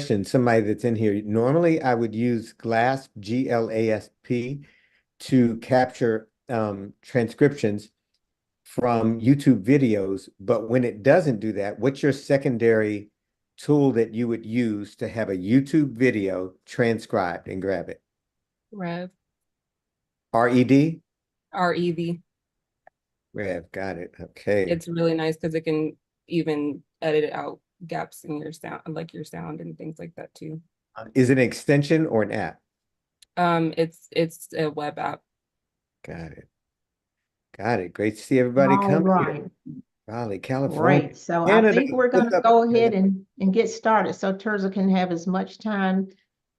question, somebody that's in here. Normally, I would use GLASP, GLASP, to capture transcriptions from YouTube videos. But when it doesn't do that, what's your secondary tool that you would use to have a YouTube video transcribed and grab it? Rev, RED? REV. Rev, got it. Okay. It's really nice because it can even edit out gaps in your sound, like your sound and things like that too. Is it an extension or an app? It's a web app. Got it. Got it. Great to see everybody All come here. right, Raleigh, California, great. So I Canada. think we're going What's to up, go ahead Canada? and get started so Tirzah can have as much time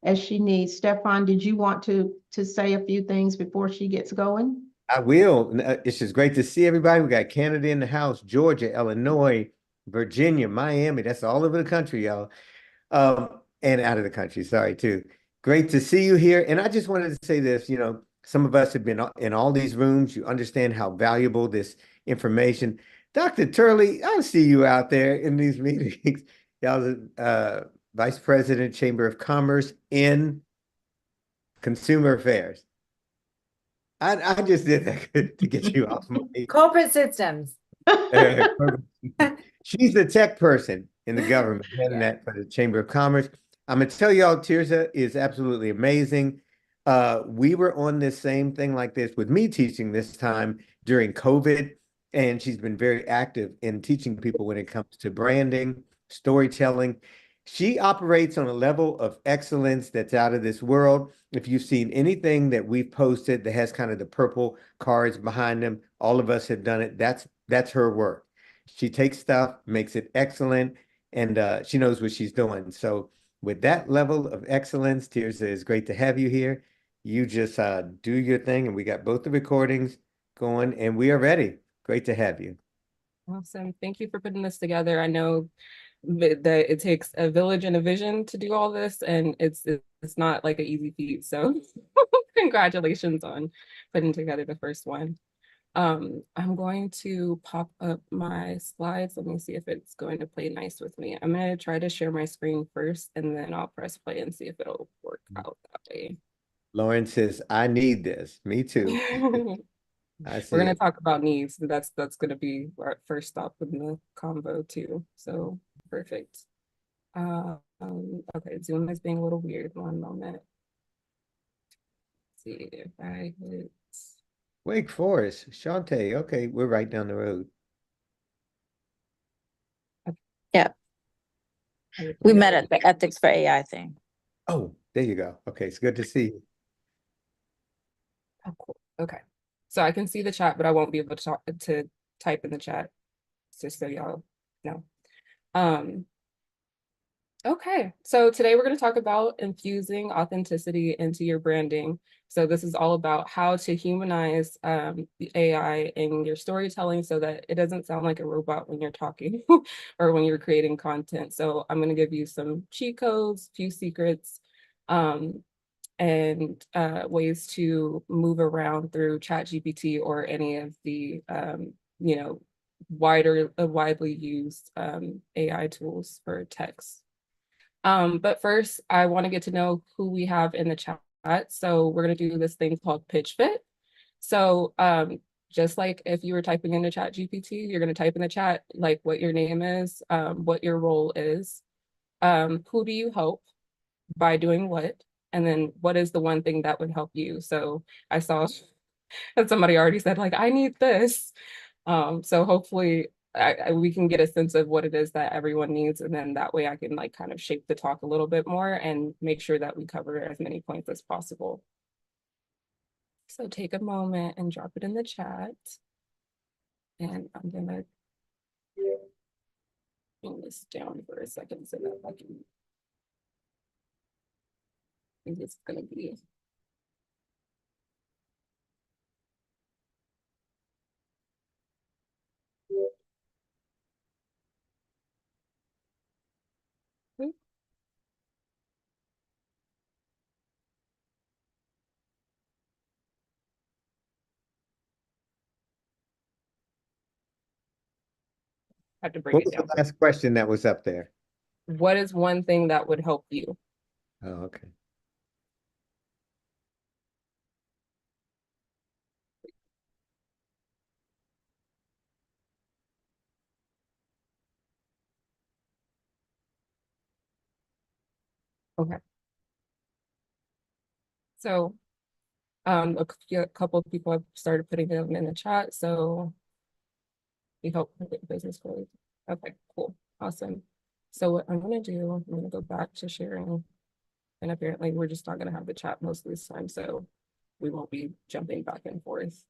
as she needs. Stefan, did you want to say a few things before she gets going? I will. It's just great to see everybody. We got Canada in the house, Georgia, Illinois, Virginia, Miami. That's all over the country, y'all. And out of the country, sorry, too. Great to see you here. And I just wanted to say this, some of us have been in all these rooms. You understand how valuable this information. Dr. Turley, I see you out there in these meetings. Y'all, Vice President, Chamber of Commerce in Consumer Affairs. I just did that to get you off my. Corporate systems. She's the tech person in the government, heading Yeah. that for the Chamber of Commerce. I'm gonna tell y'all, Tirzah is absolutely amazing. We were on this same thing like this with me teaching this time during COVID, and she's been very active in teaching people when it comes to branding, storytelling. She operates on a level of excellence that's out of this world. If you've seen anything that we've posted that has kind of the purple cards behind them, all of us have done it. That's her work. She takes stuff, makes it excellent, and she knows what she's doing. So with that level of excellence, Tirzah, it's great to have you here. You just do your thing, and we got both the recordings going, and we are ready. Great to have you. Awesome. Thank you for putting this together. I know that it takes a village and a vision to do all this, and it's not like an easy feat. So congratulations on putting together the first one. I'm going to pop up my slides. Let me see if it's going to play nice with me. I'm going to try to share my screen first, and then I'll press play and see if it'll work out that way. Lauren says, I need this. Me too. I We're see going to it. talk about needs. That's going to be our first stop in the convo too. So perfect. Okay, Zoom is being a little weird. One moment. Let's see if I hit. Wake Forest, Shantae. Okay, we're right down the road. Yeah. We met at the Ethics for AI thing. Oh, there you go. Okay, it's good to see you. Oh, cool. Okay. So I can see the chat, but I won't be able to talk to type in the chat, just so y'all know. Okay, so today we're going to talk about infusing authenticity into your branding. So this is all about how to humanize the AI in your storytelling so that it doesn't sound like a robot when you're talking or when you're creating content. So I'm going to give you some cheat codes, few secrets, and ways to move around through ChatGPT or any of the you know, widely used AI tools for text. But first, I want to get to know who we have in the chat. So we're going to do this thing called pitch fit. So just like if you were typing into chat GPT, you're going to type in the chat like what your name is, what your role is, who do you help by doing what, and then what is the one thing that would help you. So I saw that somebody already said like, I need this. So hopefully we can get a sense of what it is that everyone needs, and then that way I can like kind of shape the talk a little bit more and make sure that we cover as many points as possible. So take a moment and drop it in the chat. And I'm gonna bring this down for a second so that I can, I think it's gonna be. I have to bring What it was the down. last question that was up there? what is one thing that would help you? Oh, okay. Okay. So a couple of people have started putting them in the chat. So we help with the business growth. Okay, cool. Awesome. So what I'm gonna do, I'm gonna go back to sharing. And apparently we're just not gonna have the chat most of this time, so we won't be jumping back and forth.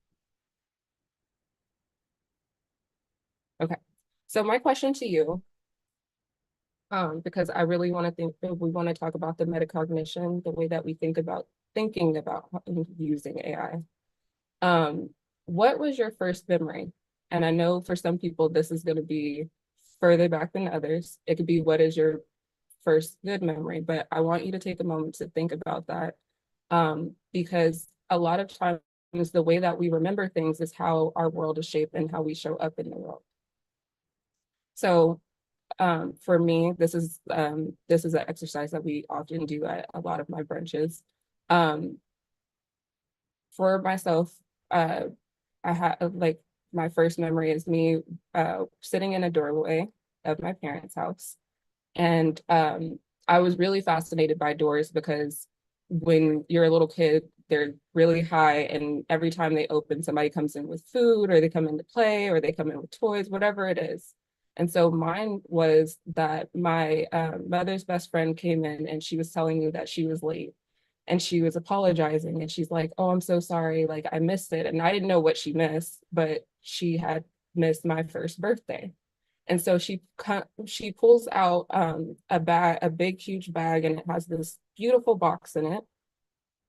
Okay. So my question to you, because I really want to think, we want to talk about the metacognition, the way that we think about thinking about using AI. What was your first memory? And I know for some people, this is going to be further back than others. It could be, what is your first good memory? But I want you to take a moment to think about that, because a lot of times the way that we remember things is how our world is shaped and how we show up in the world. So for me, this is an exercise that we often do at a lot of my brunches. For myself, I had like my first memory is me sitting in a doorway of my parents' house. And I was really fascinated by doors because when you're a little kid, they're really high, and every time they open, somebody comes in with food, or they come in to play, or they come in with toys, whatever it is. And so mine was that my mother's best friend came in and she was telling me that she was late, and she was apologizing, and she's like, "Oh, I'm so sorry, like I missed it." And I didn't know what she missed, but she had missed my first birthday. And so she pulls out a bag, a big huge bag, and it has this beautiful box in it.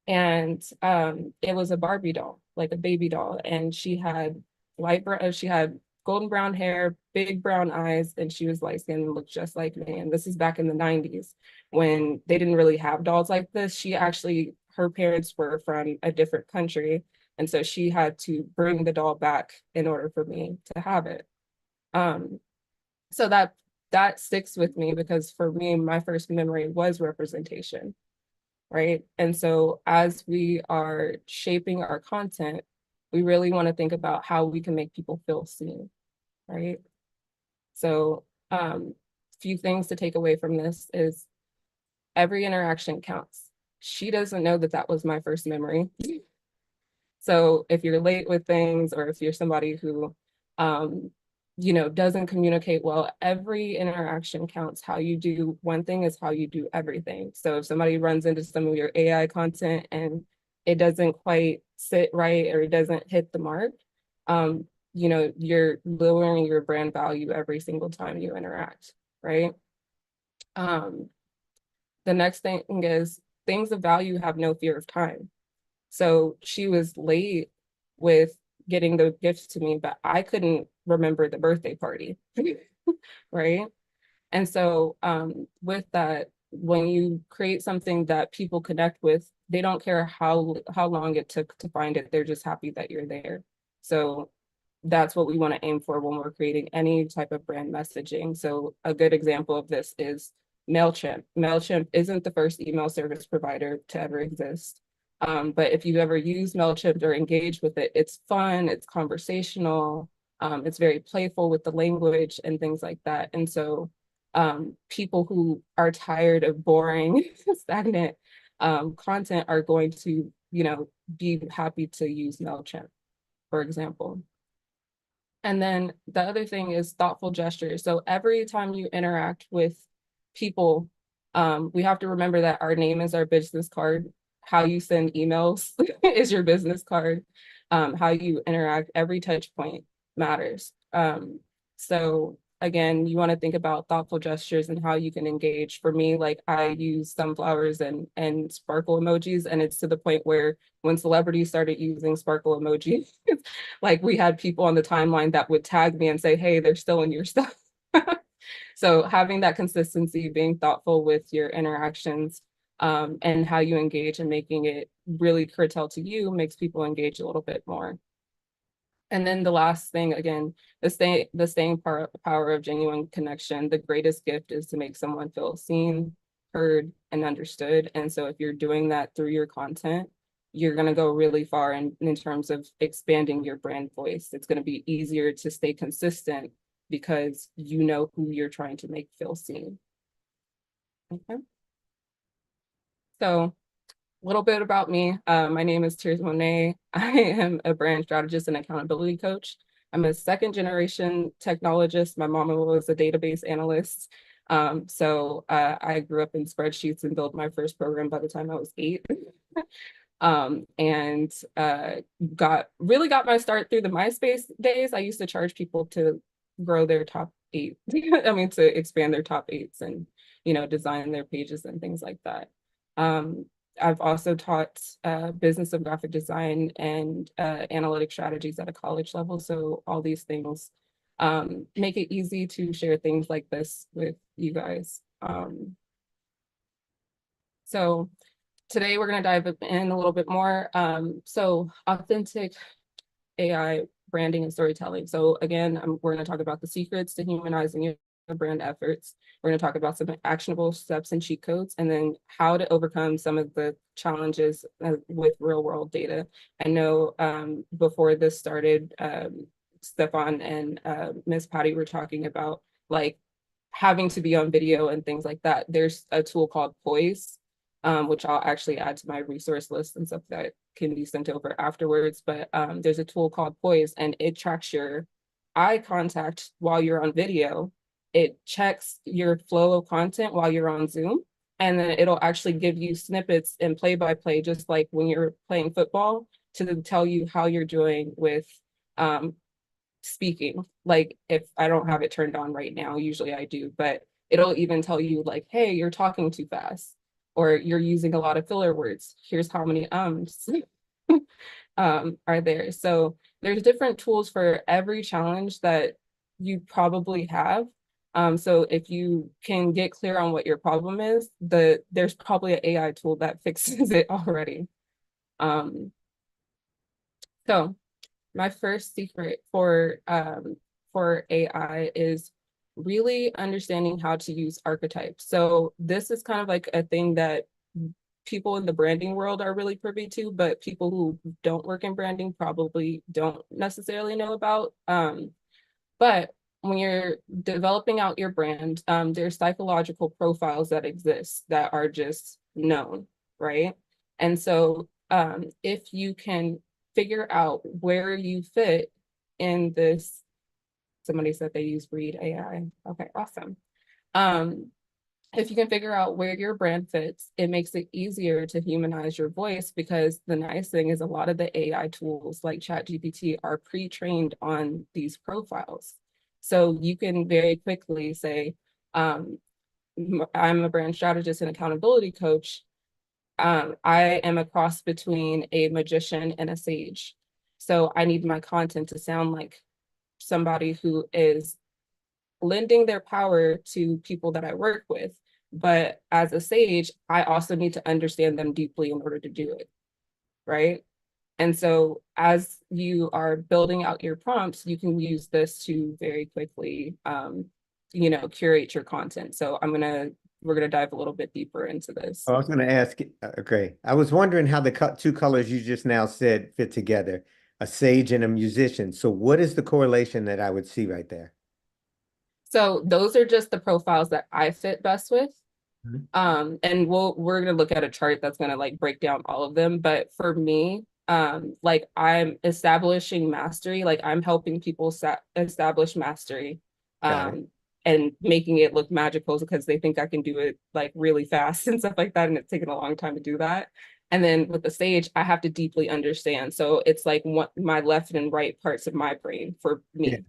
And it was a Barbie doll, like a baby doll, and she had light brown, she had golden brown hair, big brown eyes, and she was light skinned and looked just like me. And this is back in the 90s when they didn't really have dolls like this. She actually, her parents were from a different country, and so she had to bring the doll back in order for me to have it. Um, so that sticks with me because for me, my first memory was representation, right? And so as we are shaping our content, we really want to think about how we can make people feel seen, right? So few things to take away from this is every interaction counts. She doesn't know that that was my first memory. So if you're late with things, or if you're somebody who, doesn't communicate well, every interaction counts. How you do one thing is how you do everything. So if somebody runs into some of your AI content and it doesn't quite sit right, or it doesn't hit the mark, you're lowering your brand value every single time you interact, right? The next thing is things of value have no fear of time. So she was late with getting the gifts to me, but I couldn't remember the birthday party, right? And so with that, when you create something that people connect with, they don't care how long it took to find it. They're just happy that you're there. So that's what we want to aim for when we're creating any type of brand messaging. So a good example of this is MailChimp. MailChimp isn't the first email service provider to ever exist. But if you've ever used MailChimp or engaged with it, it's fun, it's conversational, it's very playful with the language and things like that. And so people who are tired of boring, stagnant content are going to, be happy to use MailChimp, for example. And then the other thing is thoughtful gestures. So every time you interact with people, we have to remember that our name is our business card. How you send emails is your business card. How you interact, every touch point matters. So again, you want to think about thoughtful gestures and how you can engage. For me, like I use sunflowers and sparkle emojis, and it's to the point where when celebrities started using sparkle emojis, like we had people on the timeline that would tag me and say, "Hey, they're still in your stuff." So having that consistency, being thoughtful with your interactions, and how you engage and making it really curtailed to you makes people engage a little bit more. And then the last thing, again, the power of genuine connection. The greatest gift is to make someone feel seen, heard, and understood. And so if you're doing that through your content, you're going to go really far in terms of expanding your brand voice. It's going to be easier to stay consistent because you know who you're trying to make feel seen. Okay. So a little bit about me. My name is Tirzah Monee. I am a brand strategist and accountability coach. I'm a second generation technologist. My mama was a database analyst. I grew up in spreadsheets and built my first program by the time I was 8. And got my start through the MySpace days. I used to charge people to grow their top 8. I mean, to expand their top 8s and, design their pages and things like that. I've also taught business of graphic design and analytic strategies at a college level. So all these things make it easy to share things like this with you guys. So today we're going to dive in a little bit more. So authentic AI branding and storytelling. So again, we're going to talk about the secrets to humanizing your brand efforts. We're going to talk about some actionable steps and cheat codes, and then how to overcome some of the challenges with real world data. I know before this started, Stefan and Miss Patty were talking about like having to be on video and things like that. There's a tool called Poise, which I'll actually add to my resource list and stuff that can be sent over afterwards. But there's a tool called Poise, and it tracks your eye contact while you're on video. It checks your flow of content while you're on Zoom, and then it'll actually give you snippets and play-by-play, just like when you're playing football, to tell you how you're doing with speaking. Like if I don't have it turned on right now, usually I do, but it'll even tell you like, hey, you're talking too fast, or you're using a lot of filler words. Here's how many are there. So there's different tools for every challenge that you probably have. So if you can get clear on what your problem is, there's probably an AI tool that fixes it already. So my first secret for AI is really understanding how to use archetypes. So this is kind of like a thing that people in the branding world are really privy to, but people who don't work in branding probably don't necessarily know about. But when you're developing out your brand, there's psychological profiles that exist that are just known, right? And so if you can figure out where you fit in this, somebody said they use Read AI. Okay, awesome. If you can figure out where your brand fits, it makes it easier to humanize your voice, because the nice thing is a lot of the AI tools like ChatGPT are pre-trained on these profiles. So you can very quickly say, I'm a brand strategist and accountability coach. I am a cross between a magician and a sage. So I need my content to sound like somebody who is lending their power to people that I work with. But as a sage, I also need to understand them deeply in order to do it, right? And so as you are building out your prompts, you can use this to very quickly, curate your content. So we're gonna dive a little bit deeper into this. I was going to ask, okay. I was wondering how the two colors you just now said fit together, a sage and a musician. So what is the correlation that I would see right there? So those are just the profiles that I fit best with. Mhm. And we're gonna look at a chart that's gonna like break down all of them. But for me, like I'm establishing mastery, like I'm helping people establish mastery, Got it. and making it look magical because they think I can do it like really fast and stuff like that, and it's taken a long time to do that. And then with the stage, I have to deeply understand. So it's like what my left and right parts of my brain for Yeah, me.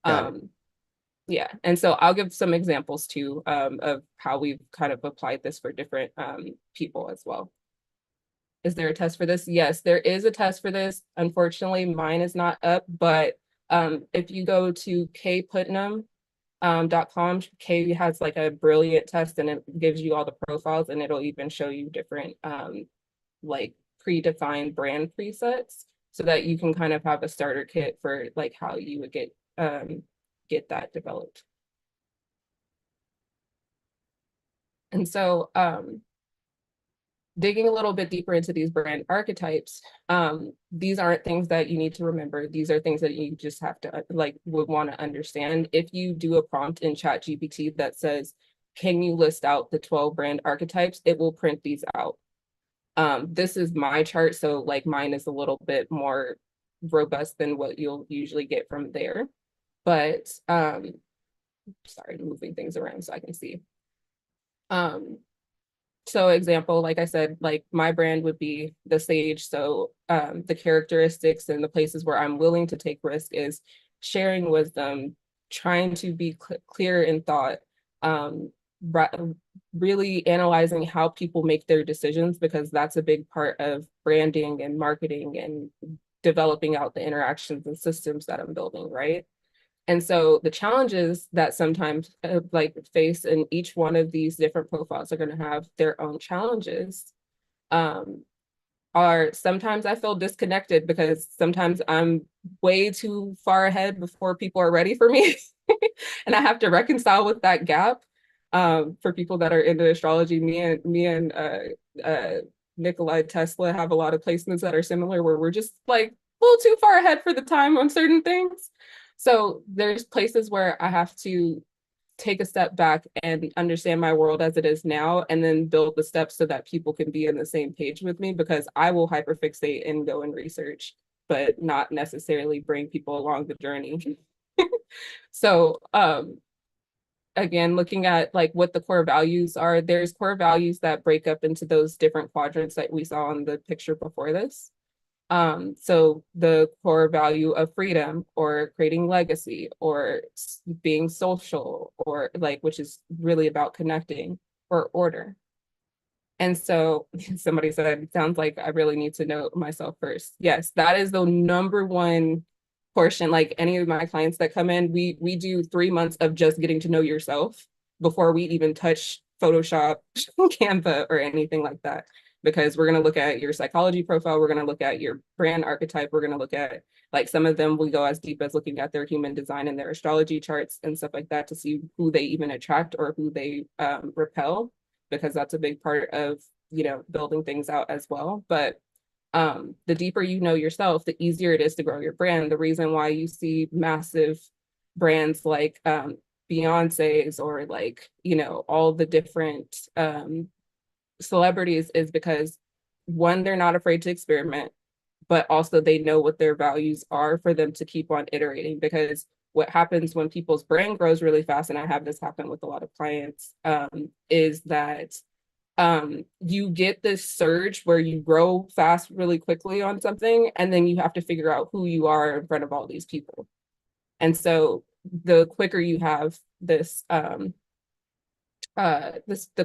got it. Yeah, and so I'll give some examples too, of how we've kind of applied this for different people as well. Is there a test for this? Yes, there is a test for this. Unfortunately, mine is not up, but if you go to kputnam.com, K has like a brilliant test, and it gives you all the profiles, and it'll even show you different like predefined brand presets. so that you can kind of have a starter kit for like how you would get that developed. And so digging a little bit deeper into these brand archetypes, these aren't things that you need to remember. These are things that you just have to would want to understand. If you do a prompt in ChatGPT that says, can you list out the 12 brand archetypes, it will print these out. This is my chart, so like mine is a little bit more robust than what you'll usually get from there. But sorry, moving things around so I can see. So example, like I said, like my brand would be the sage. So the characteristics and the places where I'm willing to take risk is sharing wisdom, trying to be clear in thought, really analyzing how people make their decisions, because that's a big part of branding and marketing and developing out the interactions and systems that I'm building, right? And so the challenges that sometimes face in each one of these different profiles are going to have their own challenges. Are sometimes I feel disconnected because sometimes I'm way too far ahead before people are ready for me. And I have to reconcile with that gap. For people that are into astrology, me and Nikolai Tesla have a lot of placements that are similar, where we're just like a little too far ahead for the time on certain things. So there's places where I have to take a step back and understand my world as it is now, and then build the steps so that people can be on the same page with me, because I will hyperfixate and go and research, but not necessarily bring people along the journey. So again, looking at like what the core values are, there's core values that break up into those different quadrants that we saw on the picture before this. So the core value of freedom, or creating legacy, or being social, or like, which is really about connecting, or order. And so somebody said, it sounds like I really need to know myself first. Yes, that is the number one portion. Like any of my clients that come in, we do 3 months of just getting to know yourself before we even touch Photoshop, Canva, or anything like that. Because we're going to look at your psychology profile, we're going to look at your brand archetype, we're going to look at, like, some of them we go as deep as looking at their human design and their astrology charts and stuff like that to see who they even attract or who they repel, because that's a big part of, you know, building things out as well. But the deeper you know yourself, the easier it is to grow your brand. The reason why you see massive brands like Beyonce's, or like, you know, all the different celebrities, is because, one, they're not afraid to experiment, but also they know what their values are for them to keep on iterating. Because what happens when people's brand grows really fast, and I have this happen with a lot of clients, is that you get this surge where you grow fast really quickly on something, and then you have to figure out who you are in front of all these people. And so the quicker you have this, the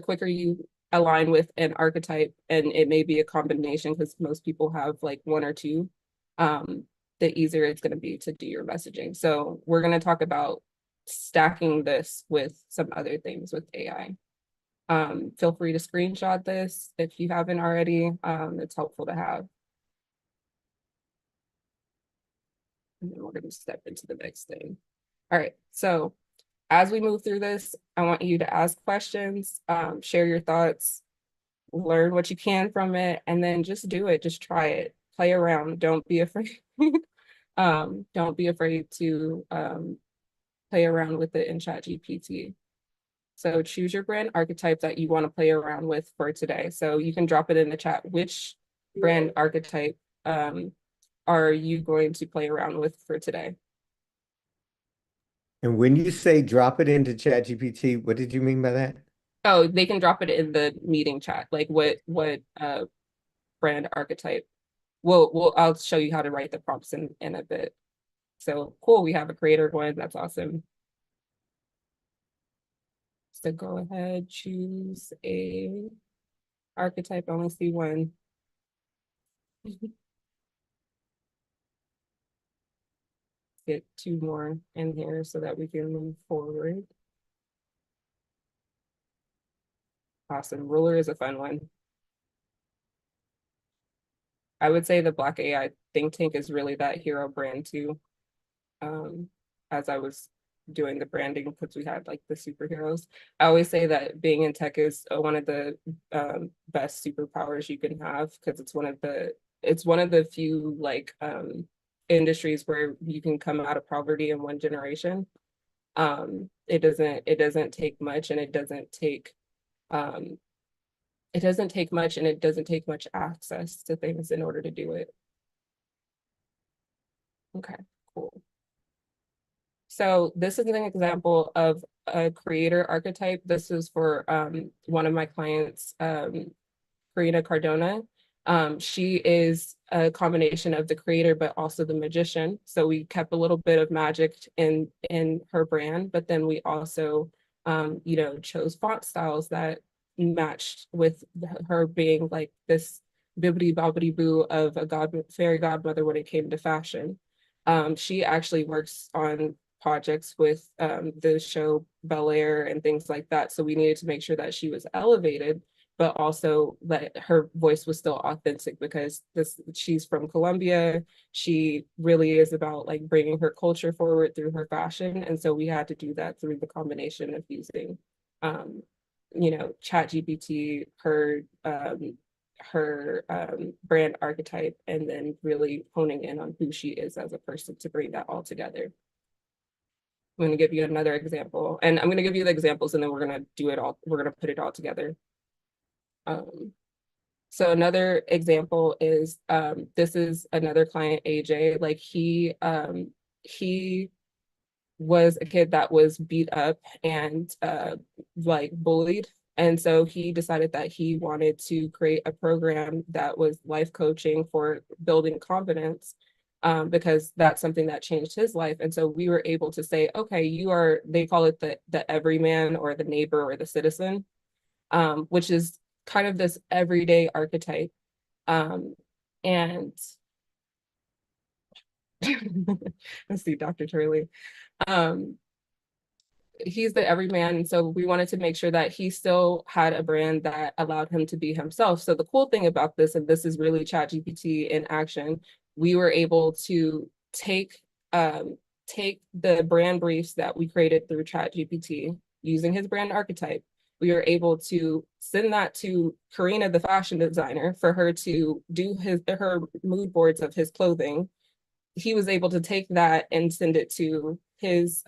quicker you align with an archetype, and it may be a combination, because most people have like one or two, the easier it's going to be to do your messaging. So we're going to talk about stacking this with some other things with AI. Feel free to screenshot this if you haven't already. It's helpful to have. And then we're going to step into the next thing. All right, so as we move through this, I want you to ask questions, share your thoughts, learn what you can from it, and then just do it. Just try it. Play around. Don't be afraid. Don't be afraid to play around with it in ChatGPT. So choose your brand archetype that you want to play around with for today. So you can drop it in the chat. Which brand archetype are you going to play around with for today? And when you say drop it into ChatGPT, what did you mean by that? Oh, they can drop it in the meeting chat. Like what brand archetype. I'll show you how to write the prompts in a bit. So cool, we have a creator one. That's awesome. So go ahead, choose a archetype. I only see one. Get 2 more in here so that we can move forward. Awesome. Ruler is a fun one. I would say the Black AI think tank is really that hero brand too. As I was doing the branding, because we had like the superheroes, I always say that being in tech is one of the best superpowers you can have, because it's one of the few like industries where you can come out of poverty in one generation. It doesn't take much, and um it doesn't take much, and it doesn't take much access to things in order to do it. Okay, cool. So this is an example of a creator archetype. This is for one of my clients, Karina Cardona. She is a combination of the creator, but also the magician. So we kept a little bit of magic in her brand, but then we also, chose font styles that matched with her being like this bibbidi bobbidi boo of a fairy godmother when it came to fashion. She actually works on projects with the show Bel Air and things like that. So we needed to make sure that she was elevated, but also that her voice was still authentic, because she's from Colombia. She really is about like bringing her culture forward through her fashion. And so we had to do that through the combination of using, Chat GPT, her brand archetype, and then really honing in on who she is as a person to bring that all together. I'm going to give you another example, and I'm going to give you the examples, and then we're going to put it all together. So another example is, this is another client, AJ. Like he was a kid that was beat up and like bullied. And so he decided that he wanted to create a program that was life coaching for building confidence, because that's something that changed his life. And so we were able to say, okay, they call it the everyman, or the neighbor, or the citizen, which is kind of this everyday archetype. And let's see, Dr. Turley. He's the everyman, and so we wanted to make sure that he still had a brand that allowed him to be himself. So the cool thing about this, and this is really ChatGPT in action, we were able to take the brand briefs that we created through ChatGPT using his brand archetype. We were able to send that to Karina, the fashion designer, for her to do her mood boards of his clothing. He was able to take that and send it to his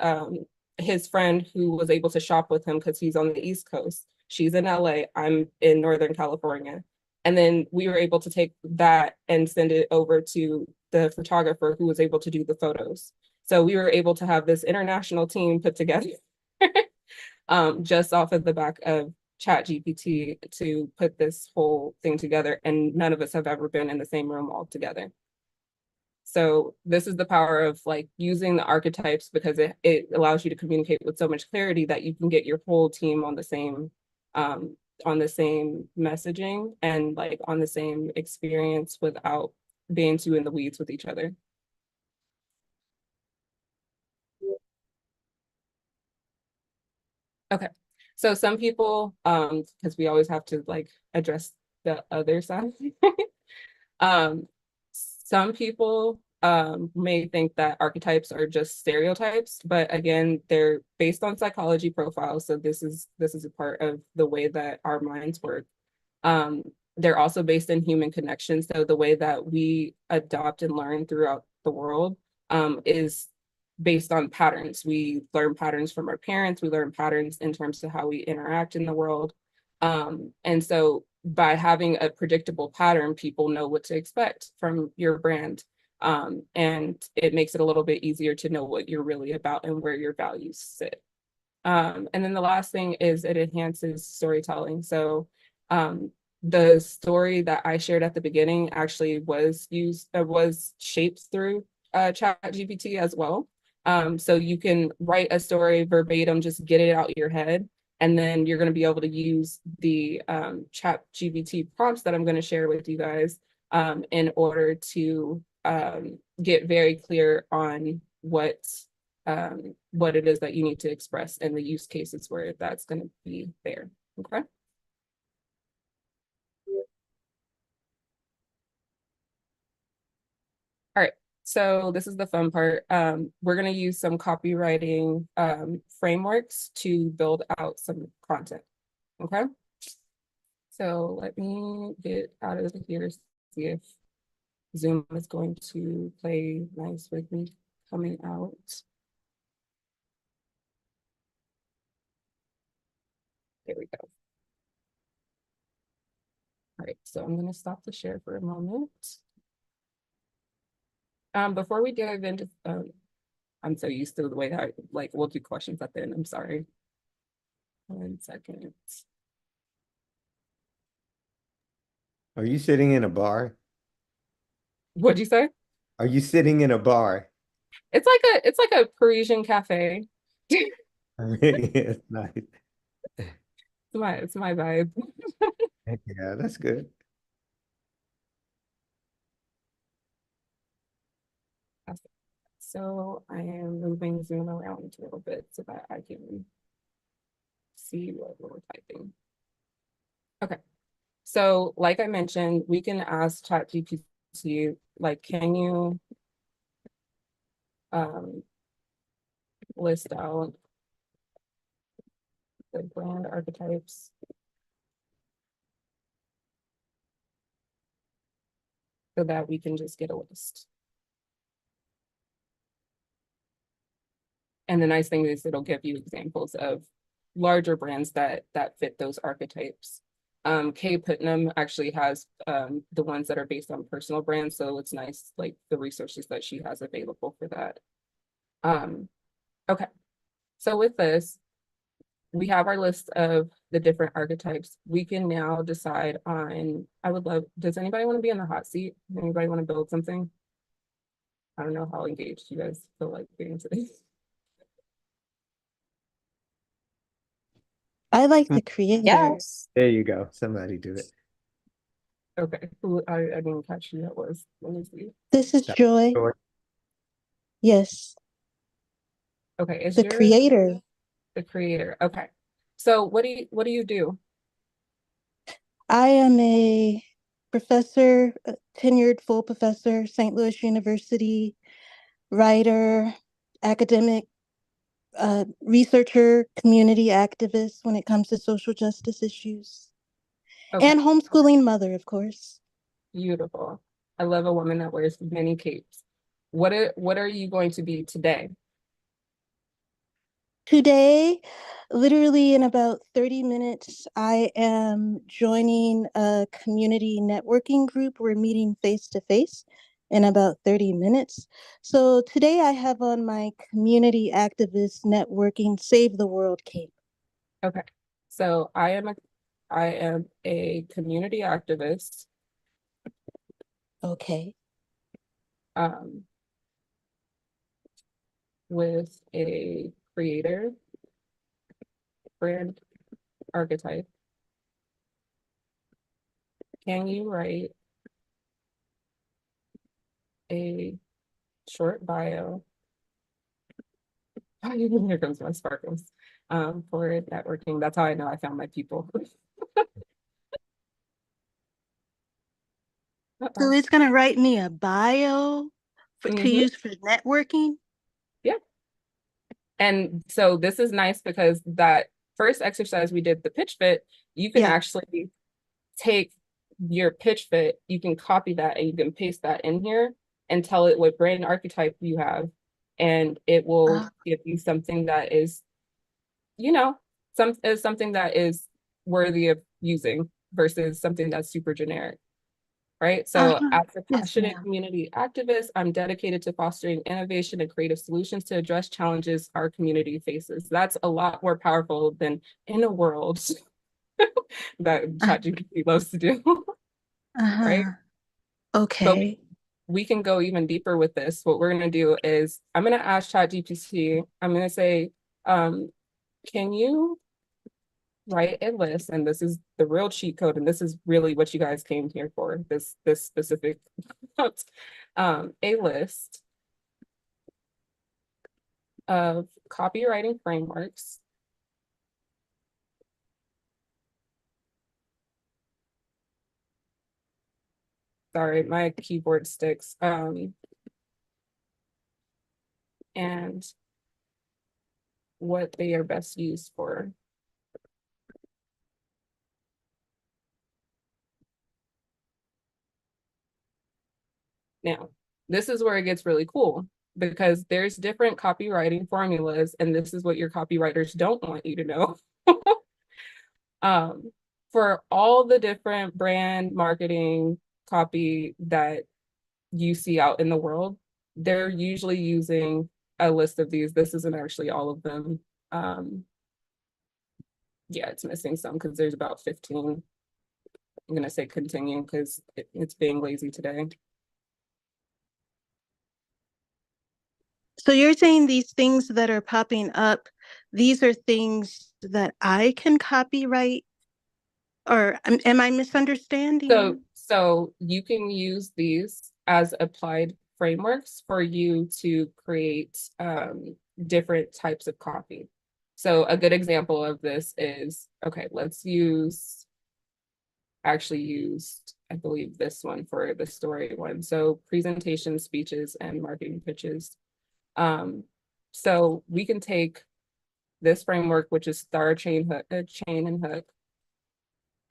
friend, who was able to shop with him because he's on the East Coast. She's in LA, I'm in Northern California. And then we were able to take that and send it over to the photographer, who was able to do the photos. So we were able to have this international team put together just off of the back of ChatGPT to put this whole thing together. And none of us have ever been in the same room all together. So this is the power of like using the archetypes, because it allows you to communicate with so much clarity that you can get your whole team on the same messaging and like on the same experience without being too in the weeds with each other. Okay, so some people, because we always have to like address the other side. Some people may think that archetypes are just stereotypes, but again, they're based on psychology profiles. So this is a part of the way that our minds work. They're also based in human connection. So the way that we adopt and learn throughout the world is based on patterns. We learn patterns from our parents. We learn patterns in terms of how we interact in the world. And so by having a predictable pattern, people know what to expect from your brand. And it makes it a little bit easier to know what you're really about and where your values sit. And then the last thing is it enhances storytelling. So the story that I shared at the beginning actually was shaped through ChatGPT as well. So you can write a story verbatim, just get it out your head. And then you're going to be able to use the ChatGPT prompts that I'm going to share with you guys in order to get very clear on what it is that you need to express and the use cases where that's going to be there. Okay. So this is the fun part. We're going to use some copywriting frameworks to build out some content. Okay. So let me get out of here, see if Zoom is going to play nice with me coming out. There we go. All right, so I'm going to stop the share for a moment. Before we dive into, I'm so used to the way that we'll do questions at the end. I'm sorry. 1 second. Are you sitting in a bar? What'd you say? Are you sitting in a bar? It's like a Parisian cafe. It's nice. It's my vibe. Yeah, that's good. So I am moving Zoom around a little bit so that I can see what we're typing. Okay. So like I mentioned, we can ask ChatGPT, like, can you list out the brand archetypes so that we can just get a list. And the nice thing is it'll give you examples of larger brands that fit those archetypes. Kay Putnam actually has the ones that are based on personal brands, so it's nice, like the resources that she has available for that. Okay, so with this, we have our list of the different archetypes. We can now decide on, does anybody want to be in the hot seat? Anybody want to build something? I don't know how engaged you guys feel like being today. I like the creator. Yes. There you go. Somebody do it. Okay, I didn't catch who that was. Let me see. This is Joy. Yes, Okay, is the creator. the creator? Okay, so what do you do? I am a professor, a tenured full professor, St. Louis University, writer, academic, researcher, community activist when it comes to social justice issues, Okay, and homeschooling mother, of course. beautiful. I love a woman that wears many capes. What are you going to be today? Today, literally in about 30 minutes, I am joining a community networking group. We're meeting face to face in about 30 minutes. So today I have on my community activist networking Save the World cape. Okay, so I am a community activist. Okay. Um, with a creator brand archetype. Can you write a short bio? Here comes my sparkles. For networking. That's how I know I found my people. So it's going to write me a bio to use for networking? Yeah. And so this is nice because that first exercise we did, the pitch fit, you can actually take your pitch fit, you can copy that and you can paste that in here and tell it what brand archetype you have. And it will give you something that is, something that is worthy of using versus something that's super generic. Right. So as a passionate community activist, I'm dedicated to fostering innovation and creative solutions to address challenges our community faces. That's a lot more powerful than in a world that ChatGPT loves to do. Right. Okay. But we can go even deeper with this. What we're going to do is I'm going to ask ChatGPT, I'm going to say, can you write a list? And this is the real cheat code. And this is really what you guys came here for, this specific, a list of copywriting frameworks sorry, my keyboard sticks. and what they are best used for. Now, this is where it gets really cool because there's different copywriting formulas, and this is what your copywriters don't want you to know. For all the different brand marketing copy that you see out in the world, they're usually using a list of these. This isn't actually all of them. Yeah, it's missing some because there's about 15. I'm gonna say continue because it's being lazy today. So you're saying these things that are popping up, these are things that I can copyright, or am I misunderstanding? So you can use these as applied frameworks for you to create different types of copy. So a good example of this is, okay, let's actually use, I believe, this one for the story one. So presentation, speeches, and marketing pitches. So we can take this framework, which is star, chain, hook, chain, and hook,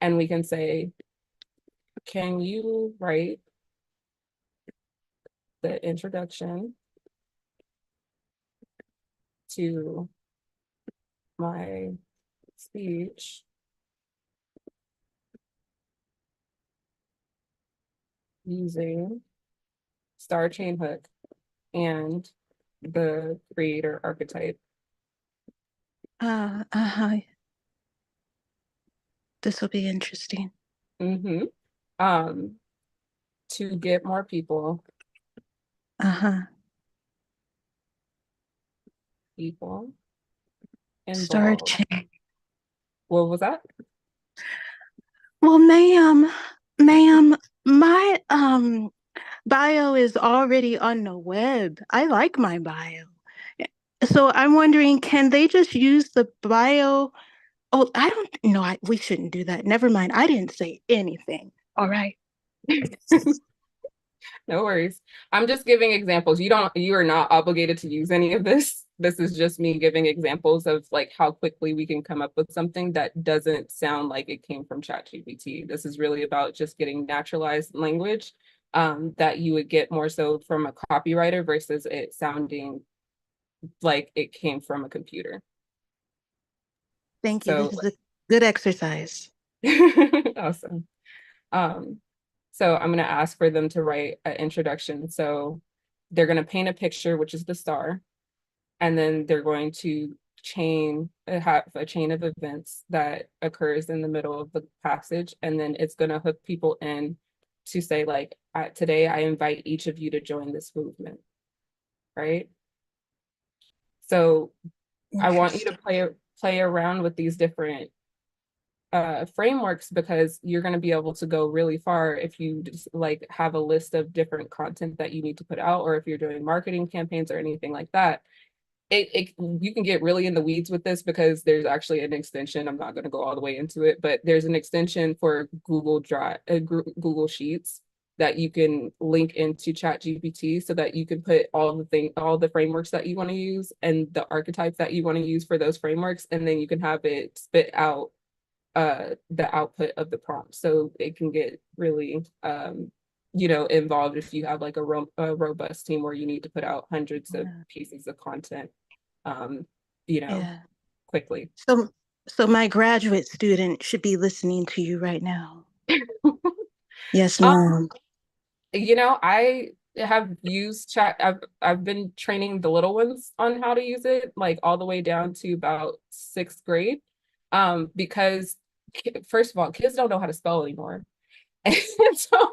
and we can say, can you write the introduction to my speech using star, chain, hook and the creator archetype? This will be interesting. Mm-hmm. To get more people Star involved. chain. What was that? Well, ma'am, my bio is already on the web. I like my bio. So I'm wondering, can they just use the bio? Oh, I don't know. We shouldn't do that. Never mind. I didn't say anything. All right. No worries. I'm just giving examples. You are not obligated to use any of this. This is just me giving examples of like how quickly we can come up with something that doesn't sound like it came from ChatGPT. This is really about just getting naturalized language that you would get more so from a copywriter versus it sounding like it came from a computer. Thank you. So, This is a good exercise. awesome. So I'm going to ask for them to write an introduction. So they're going to paint a picture, which is the star, and then they're going to have a chain of events that occurs in the middle of the passage, and then it's going to hook people in to say like, today I invite each of you to join this movement, right? So I want you to play around with these different frameworks because you're going to be able to go really far if you just like have a list of different content that you need to put out, or if you're doing marketing campaigns or anything like that. You can get really in the weeds with this because there's actually an extension. I'm not going to go all the way into it, but there's an extension for Google Drive, Google Sheets that you can link into ChatGPT so that you can put all the frameworks that you want to use and the archetypes that you want to use for those frameworks, and then you can have it spit out the output of the prompt. So it can get really involved if you have like a robust team where you need to put out hundreds of pieces of content quickly. So my graduate student should be listening to you right now. Yes, ma'am. I have used chat. I've been training the little ones on how to use it, like all the way down to about 6th grade. Because first of all, kids don't know how to spell anymore. And so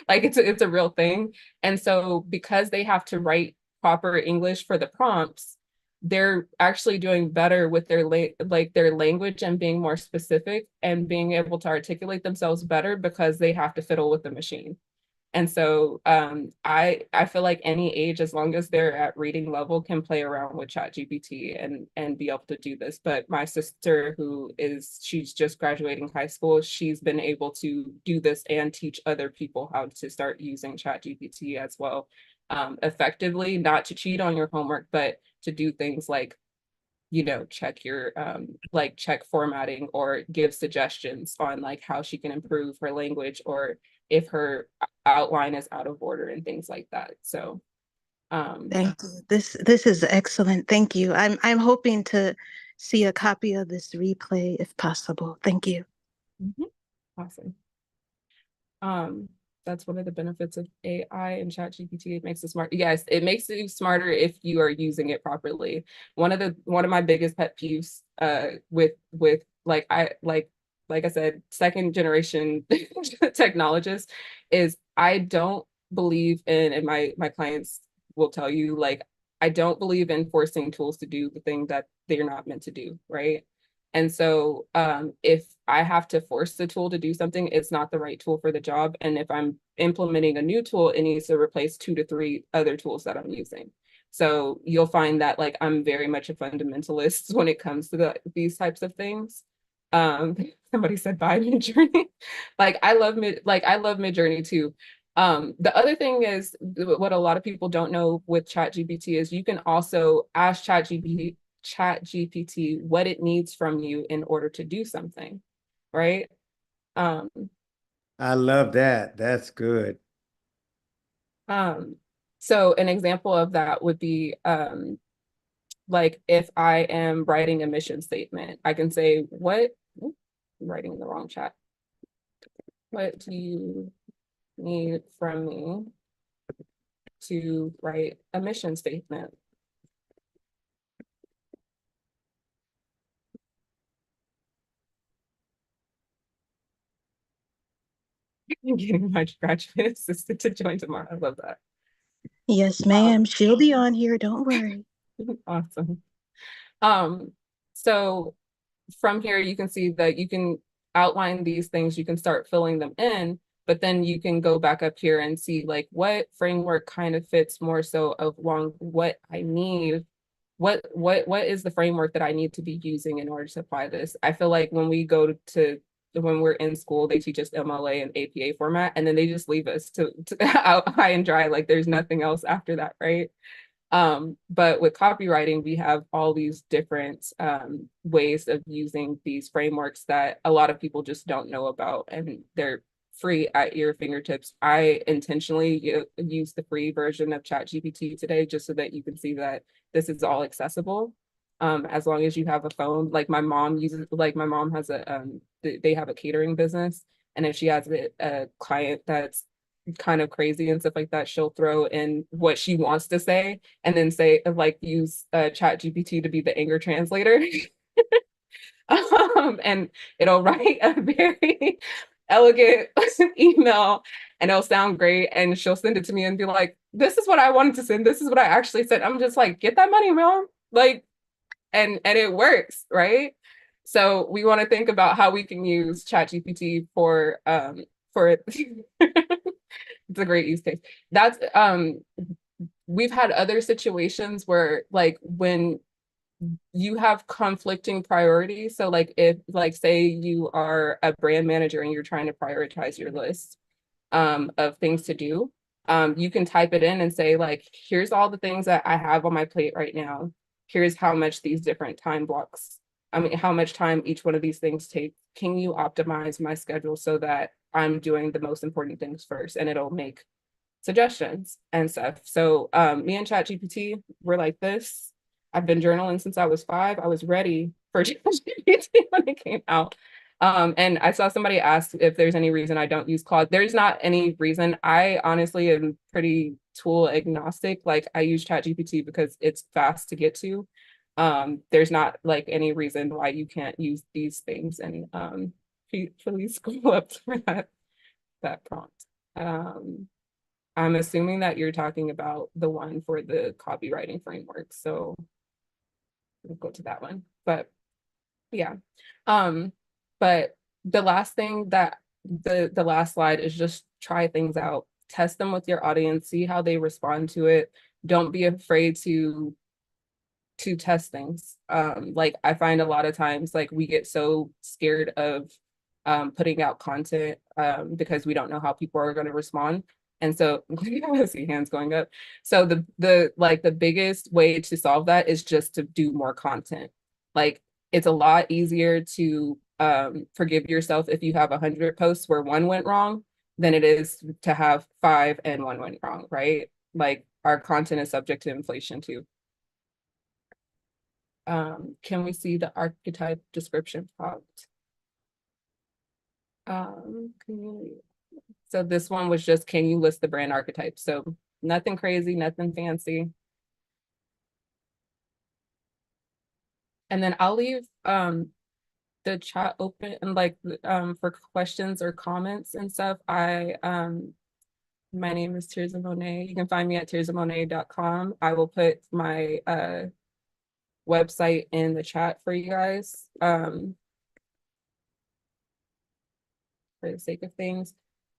like it's a real thing. And so because they have to write proper English for the prompts, they're actually doing better with their their language and being more specific and being able to articulate themselves better because they have to fiddle with the machine. And so I feel like any age, as long as they're at reading level, can play around with ChatGPT and be able to do this. But my sister, she's just graduating high school, she's been able to do this and teach other people how to start using ChatGPT as well. effectively, not to cheat on your homework, but to do things like, you know, check your like check formatting or give suggestions on like how she can improve her language or if her outline is out of order and things like that. So Thank you. This is excellent. Thank you. I'm hoping to see a copy of this replay if possible. Thank you. awesome. Um, that's one of the benefits of AI and ChatGPT. It makes it smart. Yes, it makes you smarter if you are using it properly. One of my biggest pet peeves with like I said, second generation technologists is I don't believe in, and my clients will tell you, like, I don't believe in forcing tools to do the thing that they're not meant to do, right? And so if I have to force the tool to do something, it's not the right tool for the job. And if I'm implementing a new tool, it needs to replace 2 to 3 other tools that I'm using. So you'll find that like I'm very much a fundamentalist when it comes to these types of things. Um, somebody said bye Midjourney. Like I love Midjourney too. The other thing is what a lot of people don't know with ChatGPT is you can also ask ChatGPT what it needs from you in order to do something, right? Um, I love that. That's good. um, so an example of that would be like if I am writing a mission statement, I can say, what, I'm writing in the wrong chat. What do you need from me to write a mission statement? I'm getting my graduate assistant to join tomorrow. I love that. Yes, ma'am. She'll be on here. Don't worry. Awesome. So from here, you can see that you can outline these things, you can start filling them in, but then you can go back up here and see like what framework kind of fits more so along what I need. What is the framework that I need to be using in order to apply this? I feel like when we go to when we're in school, they teach us MLA and APA format, and then they just leave us to out high and dry. Like there's nothing else after that, right? But with copywriting, we have all these different ways of using these frameworks that a lot of people just don't know about, and they're free at your fingertips. I intentionally use the free version of ChatGPT today just so that you can see that this is all accessible. As long as you have a phone, like my mom uses, like my mom has they have a catering business, and if she has a client that's kind of crazy and stuff like that, she'll throw in what she wants to say and then say like use chat GPT to be the anger translator. And it'll write a very elegant email and it'll sound great, and she'll send it to me and be like, this is what I wanted to send, this is what I actually said. I'm just like, get that money, mom. Like, and it works, right? So we want to think about how we can use chat GPT for it's a great use case. That's we've had other situations where like when you have conflicting priorities. So like if like say you are a brand manager and you're trying to prioritize your list of things to do, you can type it in and say like, here's all the things that I have on my plate right now. Here's how much these different time blocks, I mean, how much time each one of these things take. Can you optimize my schedule so that I'm doing the most important things first? And it'll make suggestions and stuff. So me and ChatGPT were like this. I've been journaling since I was 5. I was ready for ChatGPT when it came out. And I saw somebody ask if there's any reason I don't use Claude. There's not any reason. I honestly am pretty tool agnostic. Like I use ChatGPT because it's fast to get to. There's not like any reason why you can't use these things. And please scroll up for that prompt. I'm assuming that you're talking about the one for the copywriting framework. So we'll go to that one. But yeah. But the last thing that the last slide is just try things out, test them with your audience, see how they respond to it. Don't be afraid to test things. Like I find a lot of times like we get so scared of putting out content because we don't know how people are going to respond. And so I see hands going up. So the biggest way to solve that is just to do more content. Like it's a lot easier to forgive yourself if you have 100 posts where one went wrong than it is to have 5 and one went wrong, right? Like our content is subject to inflation too. Can we see the archetype description prompt? Community. So this one was just, can you list the brand archetype? So nothing crazy, nothing fancy. And then I'll leave the chat open and like for questions or comments and stuff. My name is Tirzah Monee. You can find me at tirzahmonee.com. I will put my website in the chat for you guys for the sake of things.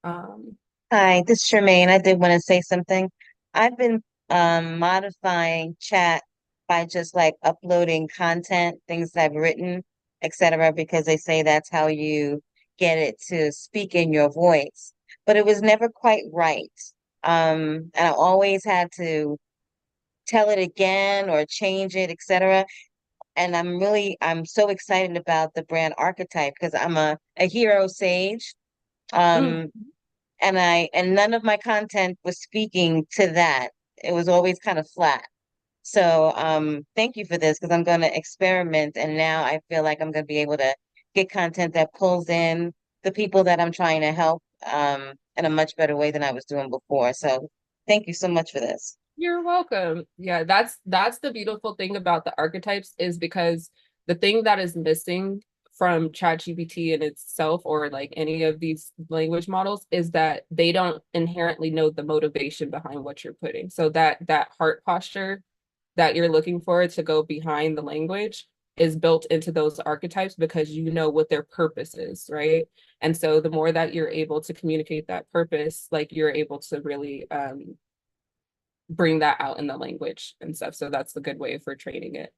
Hi, this is Charmaine. I did want to say something. I've been modifying chat by just like uploading content, things I've written, etc., because they say that's how you get it to speak in your voice. But it was never quite right. And I always had to tell it again or change it, etc. And I'm so excited about the brand archetype because I'm a hero sage. Mm. Um, and none of my content was speaking to that. It was always kind of flat. So thank you for this because I'm going to experiment and now I feel like I'm going to be able to get content that pulls in the people that I'm trying to help in a much better way than I was doing before. So thank you so much for this. You're welcome. Yeah, that's the beautiful thing about the archetypes is because the thing that is missing from ChatGPT in itself or like any of these language models is that they don't inherently know the motivation behind what you're putting. So that heart posture that you're looking for to go behind the language is built into those archetypes because you know what their purpose is, right? And so the more that you're able to communicate that purpose, like you're able to really bring that out in the language and stuff. So that's the good way for training it.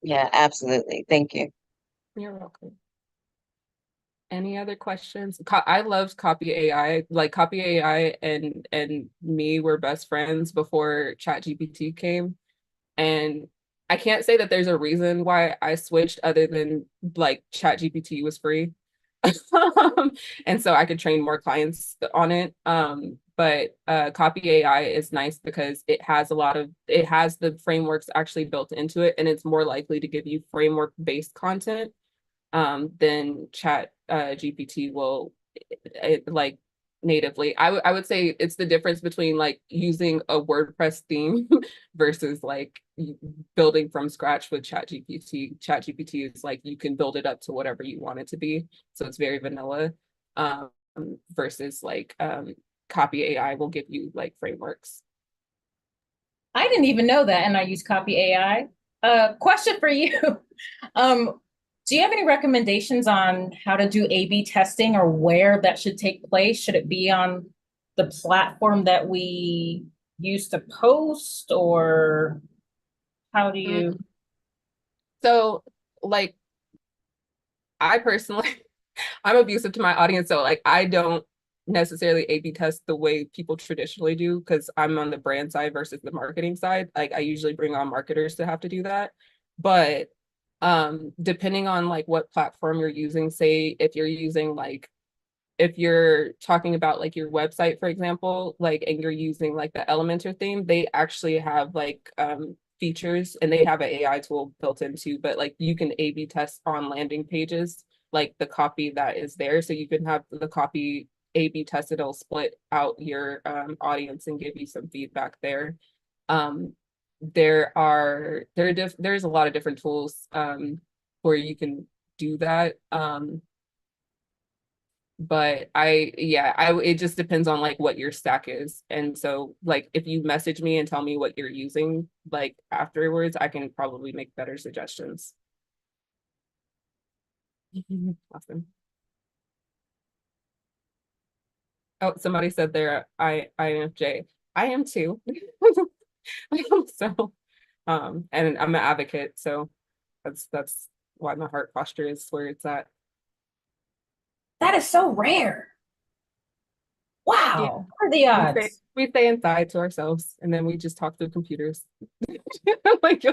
Yeah, absolutely. Thank you. You're welcome. Any other questions? I loved Copy AI. Like Copy AI and me were best friends before ChatGPT came. And I can't say that there's a reason why I switched other than like ChatGPT was free. And so I could train more clients on it. But Copy AI is nice because it has the frameworks actually built into it, and it's more likely to give you framework based content than Chat GPT will like natively. I would say it's the difference between like using a WordPress theme versus like building from scratch with ChatGPT. ChatGPT is like you can build it up to whatever you want it to be, so it's very vanilla. Um, Versus like Copy AI will give you like frameworks. I didn't even know that, and I use Copy AI. Question for you. Do you have any recommendations on how to do A/B testing or where that should take place? Should it be on the platform that we use to post, or how do you? So, like, I personally, I'm abusive to my audience, so like I don't necessarily A/B test the way people traditionally do because I'm on the brand side versus the marketing side. Like I usually bring on marketers to have to do that. But depending on like what platform you're using, say if you're using like if you're talking about like your website, for example, like and you're using like the Elementor theme, they actually have like features and they have an AI tool built into, but like you can A/B test on landing pages, like the copy that is there. So you can have the copy A/B tested, it'll split out your audience and give you some feedback there. Um, there's a lot of different tools where you can do that. But it just depends on like what your stack is. And so like if you message me and tell me what you're using like afterwards, I can probably make better suggestions. Awesome. Oh, somebody said they're INFJ. I am too. So and I'm an advocate, so that's why my heart posture is where it's at. That is so rare. Wow. Wow. What are the odds? We stay inside to ourselves and then we just talk through computers. Like,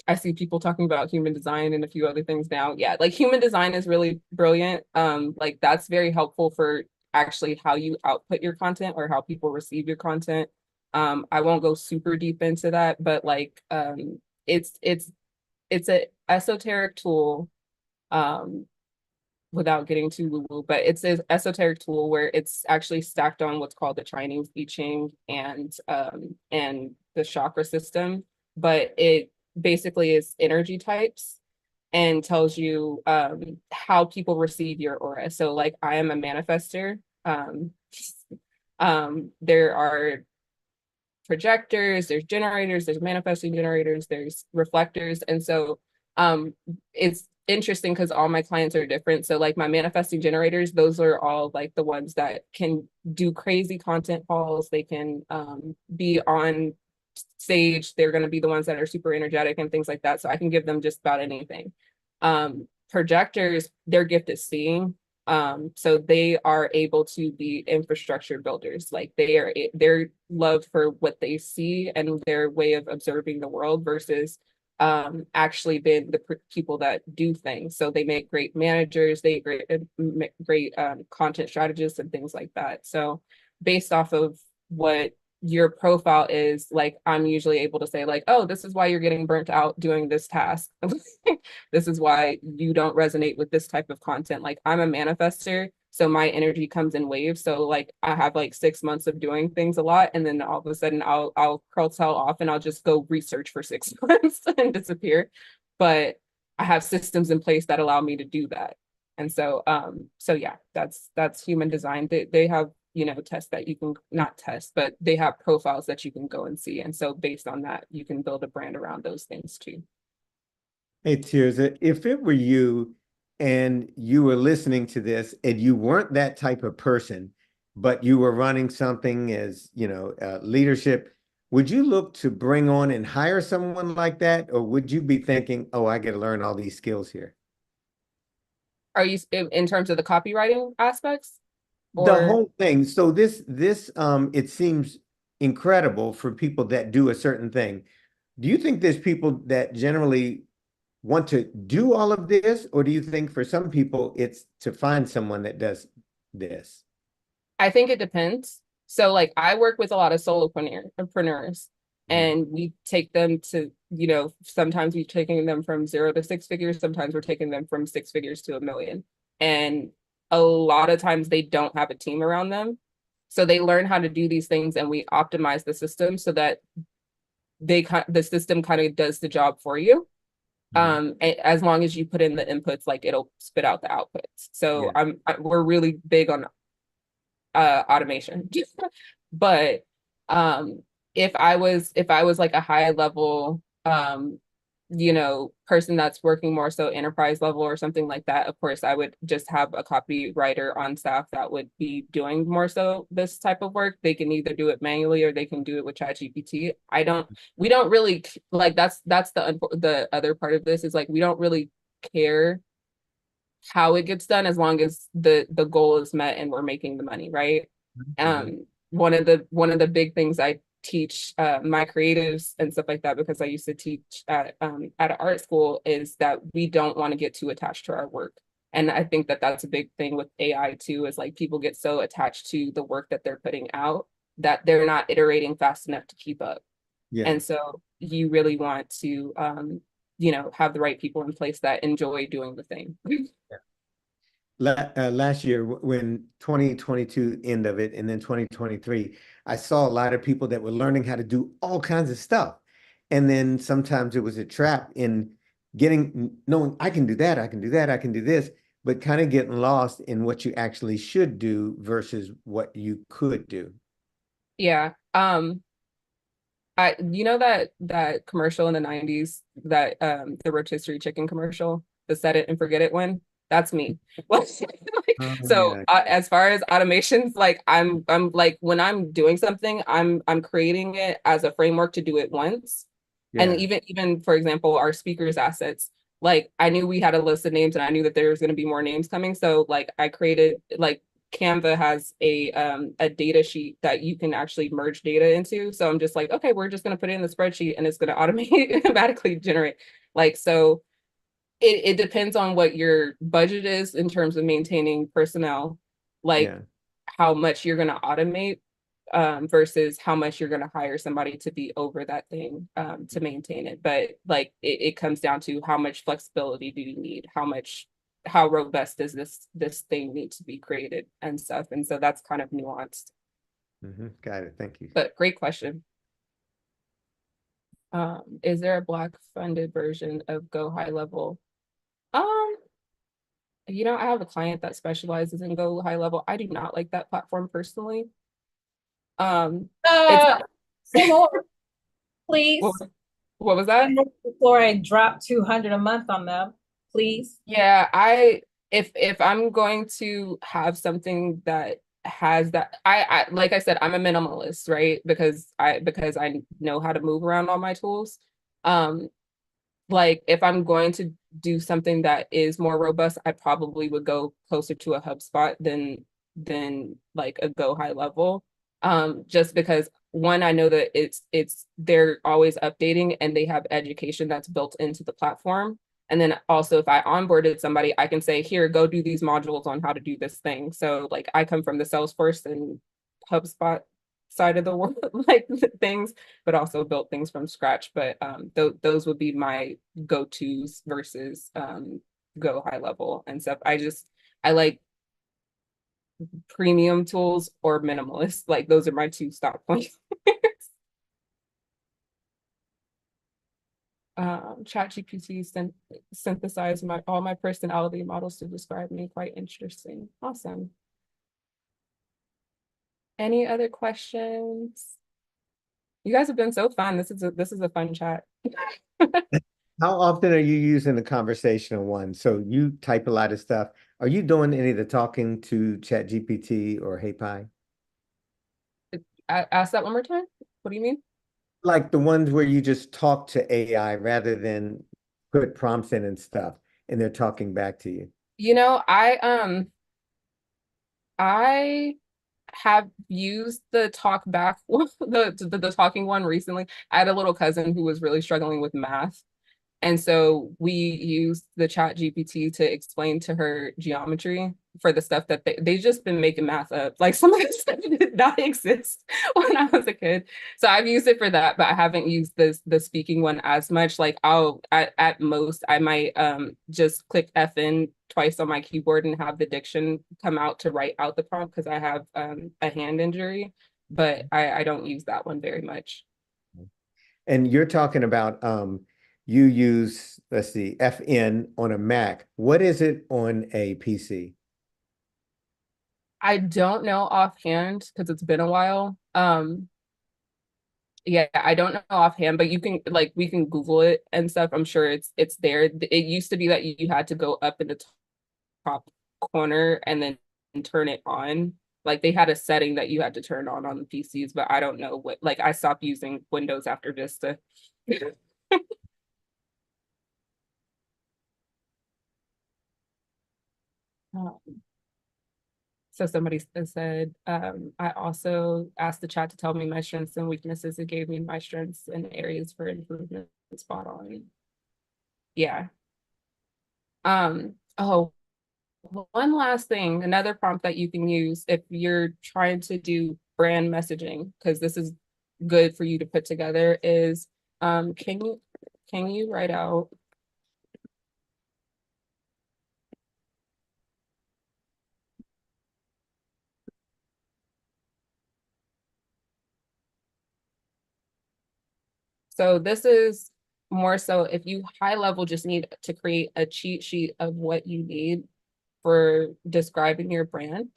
I see people talking about human design and a few other things now. Yeah, like human design is really brilliant. Like that's very helpful for actually how you output your content or how people receive your content. I won't go super deep into that, but like it's it's a esoteric tool without getting too woo-woo, but it's an esoteric tool where it's actually stacked on what's called the Chinese I Ching and the chakra system, but it basically is energy types and tells you how people receive your aura. So like I am a manifester. There are projectors, there's generators, there's manifesting generators, there's reflectors. And so it's interesting because all my clients are different. So like my manifesting generators, those are all like the ones that can do crazy content calls. They can be on stage. They're going to be the ones that are super energetic and things like that. So I can give them just about anything. Projectors, their gift is seeing. So they are able to be infrastructure builders. Like their love for what they see and their way of observing the world versus actually been the people that do things. So they make great managers, they great content strategists and things like that. So based off of what your profile is, like I'm usually able to say like, oh, this is why you're getting burnt out doing this task. This is why you don't resonate with this type of content. Like I'm a manifester, so my energy comes in waves. So like I have like 6 months of doing things a lot, and then all of a sudden I'll curtail off and I'll just go research for 6 months and disappear. But I have systems in place that allow me to do that. And so so yeah, that's human design. They have, you know, tests that you can not test, but they have profiles that you can go and see. And so based on that, you can build a brand around those things too. Hey, Tirzah, if it were you and you were listening to this and you weren't that type of person, but you were running something as, you know, leadership, would you look to bring on and hire someone like that? Or would you be thinking, oh, I got to learn all these skills here? Are you in terms of the copywriting aspects The or? whole thing. So this it seems incredible for people that do a certain thing. Do you think there's people that generally want to do all of this, or do you think for some people it's to find someone that does this? I think it depends. So like I work with a lot of solopreneurs Mhm. and we take them to, you know, sometimes we're taking them from 0 to 6 figures, sometimes we're taking them from 6 figures to 1 million. And a lot of times they don't have a team around them. So they learn how to do these things and we optimize the system so that the system kind of does the job for you. Mhm. As long as you put in the inputs, like it'll spit out the outputs. So Yeah. we're really big on automation. But if I was like a high level you know, person that's working more so enterprise level or something like that, of course I would just have a copywriter on staff that would be doing more so this type of work. They can either do it manually or they can do it with ChatGPT. We don't really like that's the other part of this is like we don't really care how it gets done as long as the goal is met and we're making the money, right? Mhm. One of the big things I teach my creatives and stuff like that, because I used to teach at an art school, is that we don't want to get too attached to our work. And I think that that's a big thing with AI too, is like people get so attached to the work that they're putting out that they're not iterating fast enough to keep up. Yeah. And so you really want to you know, have the right people in place that enjoy doing the thing. Last year, when 2022 end of it, and then 2023, I saw a lot of people that were learning how to do all kinds of stuff. And then sometimes it was a trap in getting, knowing I can do that, I can do that, I can do this, but kind of getting lost in what you actually should do versus what you could do. Yeah. I you know that commercial in the 90s, that the rotisserie chicken commercial, the set it and forget it one? That's me. Oh, So yeah. as far as automations, like I'm like when I'm doing something, I'm creating it as a framework to do it once. And Yeah. even for example, our speakers assets, like I knew we had a list of names and I knew that there was going to be more names coming. So like I created like Canva has a data sheet that you can actually merge data into. So I'm just like, okay, we're just going to put it in the spreadsheet and it's going to automatically generate. Like, so it depends on what your budget is in terms of maintaining personnel, like Yeah. how much you're going to automate versus how much you're going to hire somebody to be over that thing to maintain it. But like it comes down to how much flexibility do you need? How robust does this thing need to be created and stuff? And so that's kind of nuanced. Got it. Thank you. But great question. Is there a Black funded version of Go High Level? You know, I have a client that specializes in Go High Level. I do not like that platform personally. It's Some more, please. what was that? Before I drop 200 a month on them, please. Yeah, if I'm going to have something that has that, I like I said, I'm a minimalist, right? Because I know how to move around all my tools. Um, like if I'm going to do something that is more robust, I probably would go closer to a HubSpot than like a Go High Level. Just because one, I know that it's they're always updating and they have education that's built into the platform. And then also if I onboarded somebody, I can say, here, go do these modules on how to do this thing. So like I come from the Salesforce and HubSpot side of the world, like things, but also built things from scratch. But those would be my go-tos versus Go High Level and stuff. I like premium tools or minimalist. Like those are my two stop points. ChatGPT synthesized all my personality models to describe me. Quite interesting. Awesome. Any other questions? You guys have been so fun. This is a fun chat. How often are you using the conversational one? So you type a lot of stuff. Are you doing any of the talking to ChatGPT or HeyPi? Ask that one more time. What do you mean? Like the ones where you just talk to AI rather than put prompts in and stuff, and they're talking back to you. You know, I have used the talk back the talking one recently. I had a little cousin who was really struggling with math. And so we used the chat GPT to explain to her geometry for the stuff that they just been making math up. Like some of this stuff did not exist when I was a kid. So I've used it for that, but I haven't used the speaking one as much. Like I'll at most I might just click FN twice on my keyboard and have the diction come out to write out the prompt because I have a hand injury, but I don't use that one very much. And you're talking about you use, let's see, FN on a Mac. What is it on a PC? I don't know offhand because it's been a while. Yeah, I don't know offhand, but you can like we can Google it and stuff. I'm sure it's there. It used to be that you had to go up in the top corner and then turn it on. Like they had a setting that you had to turn on the PCs, but I don't know what. Like I stopped using Windows after Vista. So somebody said, I also asked the chat to tell me my strengths and weaknesses. It gave me my strengths and areas for improvement. Spot on. Yeah. Oh, one last thing, another prompt that you can use if you're trying to do brand messaging, because this is good for you to put together, is can you write out so this is more so if you high level just need to create a cheat sheet of what you need for describing your brand.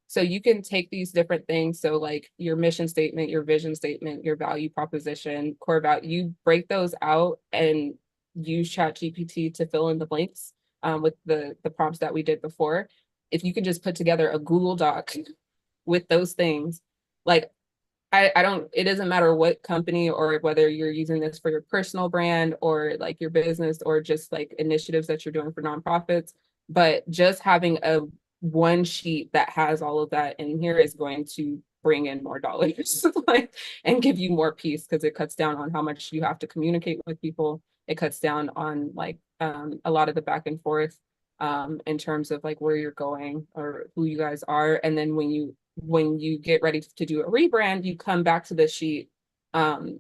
So you can take these different things. So like your mission statement, your vision statement, your value proposition, core value, you break those out and use Chat GPT to fill in the blanks with the prompts that we did before. If you can just put together a Google Doc with those things, like I don't, it doesn't matter what company or whether you're using this for your personal brand or like your business or just like initiatives that you're doing for nonprofits, but just having a one sheet that has all of that in here is going to bring in more dollars like and give you more peace because it cuts down on how much you have to communicate with people. It cuts down on like a lot of the back and forth in terms of like where you're going or who you guys are. And then when you get ready to do a rebrand, you come back to this sheet. And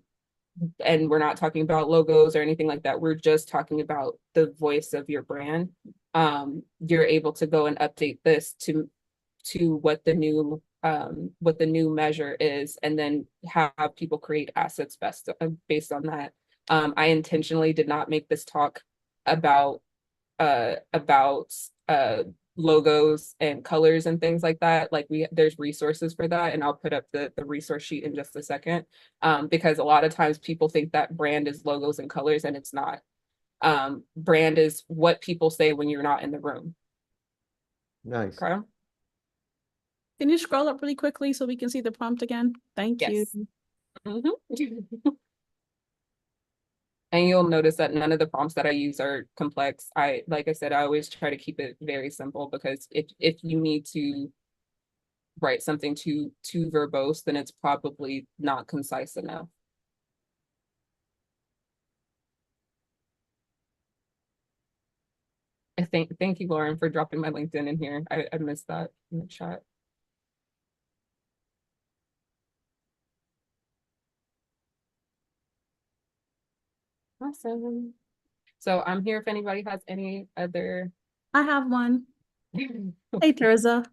we're not talking about logos or anything like that. We're just talking about the voice of your brand. You're able to go and update this to what the new measure is, and then have people create assets based on that. I intentionally did not make this talk about logos and colors and things like that. Like there's resources for that, and I'll put up the resource sheet in just a second. Because a lot of times people think that brand is logos and colors, and it's not. Brand is what people say when you're not in the room. Nice. Okay. Can you scroll up really quickly so we can see the prompt again? Thank you. Yes. And you'll notice that none of the prompts that I use are complex. Like I said, I always try to keep it very simple, because if you need to write something too verbose, then it's probably not concise enough. Thank you, Lauren, for dropping my LinkedIn in here. I missed that in the chat. Awesome. So I'm here if anybody has any other. I have one. Hey, Tirzah.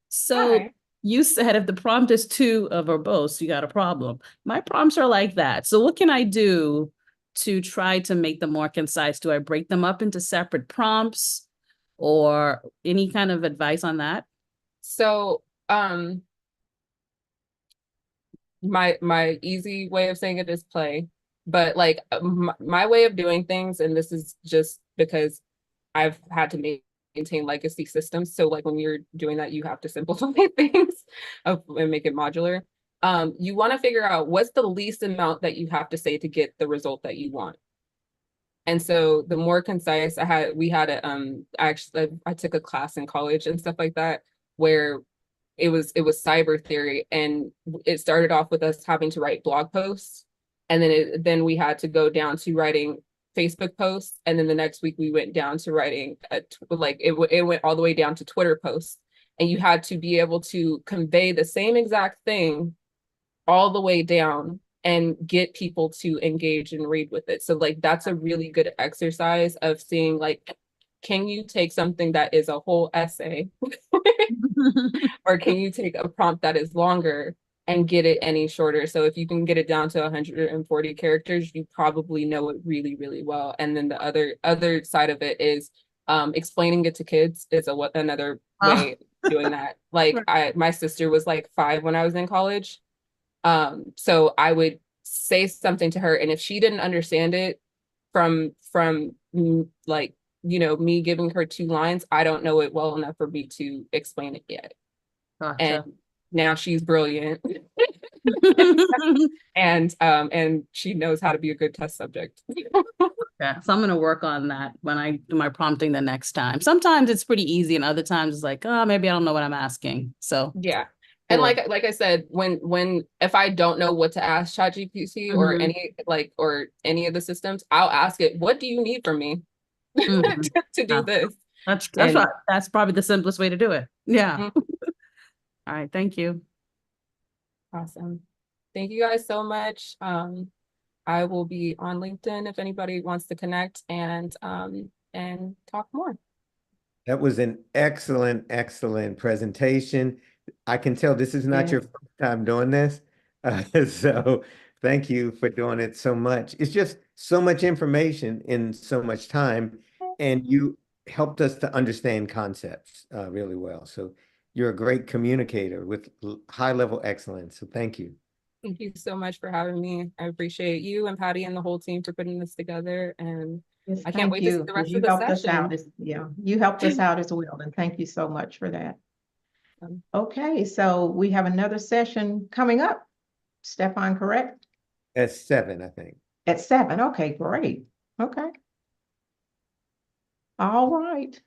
So Hi. you said if the prompt is too verbose, you got a problem. My prompts are like that. So what can I do to try to make them more concise? Do I break them up into separate prompts, or any kind of advice on that? So my easy way of saying it is play, but like my way of doing things, and this is just because I've had to maintain legacy systems. So like when you're doing that, you have to simplify things and make it modular. You want to figure out what's the least amount that you have to say to get the result that you want. And so the more concise I took a class in college and stuff like that, where it was cyber theory, and it started off with us having to write blog posts, and then we had to go down to writing Facebook posts, and then the next week we went down to writing it went all the way down to Twitter posts, and you had to be able to convey the same exact thing all the way down and get people to engage and read with it. So like that's a really good exercise of seeing like, can you take something that is a whole essay or can you take a prompt that is longer and get it any shorter? So if you can get it down to 140 characters, you probably know it really, really well. And then the other side of it is explaining it to kids is another way of doing that. Like my sister was like 5 when I was in college. So I would say something to her, and if she didn't understand it from like, me giving her 2 lines, I don't know it well enough for me to explain it yet. Gotcha. And now she's brilliant. and she knows how to be a good test subject. Yeah, so I'm going to work on that when I do my prompting the next time. Sometimes it's pretty easy, and other times it's like, oh, maybe I don't know what I'm asking. So yeah. And like I said, if I don't know what to ask ChatGPT or any of the systems, I'll ask it, what do you need from me to do this? That's probably the simplest way to do it. Yeah. Mm-hmm. All right. Thank you. Awesome. Thank you guys so much. I will be on LinkedIn if anybody wants to connect and talk more. That was an excellent, excellent presentation. I can tell this is not your first time doing this. So thank you for doing it so much. It's just so much information in so much time, and you helped us to understand concepts really well. So you're a great communicator with high level excellence. So thank you. Thank you so much for having me. I appreciate you and Patty and the whole team for putting this together. And I can't wait to see the rest of the session. You helped us out as well. And thank you so much for that. Okay, so we have another session coming up. Stefan, correct? At 7, I think. At 7, okay, great, okay. All right.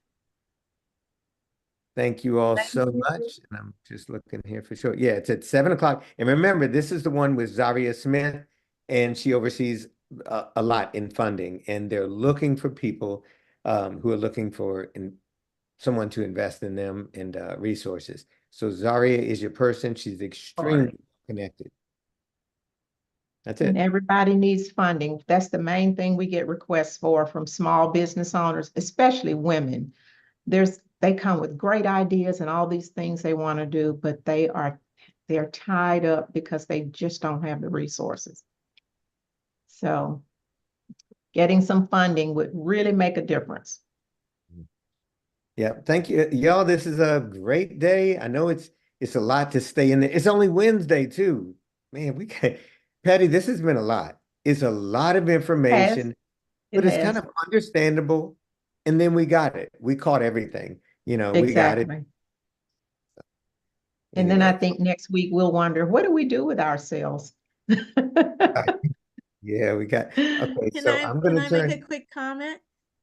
Thank you all so much. And I'm just looking here for sure. Yeah, it's at 7 o'clock. And remember, this is the one with Zaria Smith, and she oversees a lot in funding. And they're looking for people who are looking for someone to invest in them and resources. So Zaria is your person. She's extremely connected. That's And it. everybody needs funding. That's the main thing we get requests for from small business owners, especially women. They come with great ideas and all these things they want to do, but they're tied up because they just don't have the resources. So getting some funding would really make a difference. Yeah, thank you. Y'all, this is a great day. I know it's a lot to stay in there. It's only Wednesday too. Man, we can Patty, this has been a lot. It's a lot of information, but it's kind of understandable. And then we got it. We caught everything. We got it. Exactly. And then I think next week we'll wonder, what do we do with ourselves? Yeah, we got, okay, Can so I, I'm can gonna I make a turn, quick comment?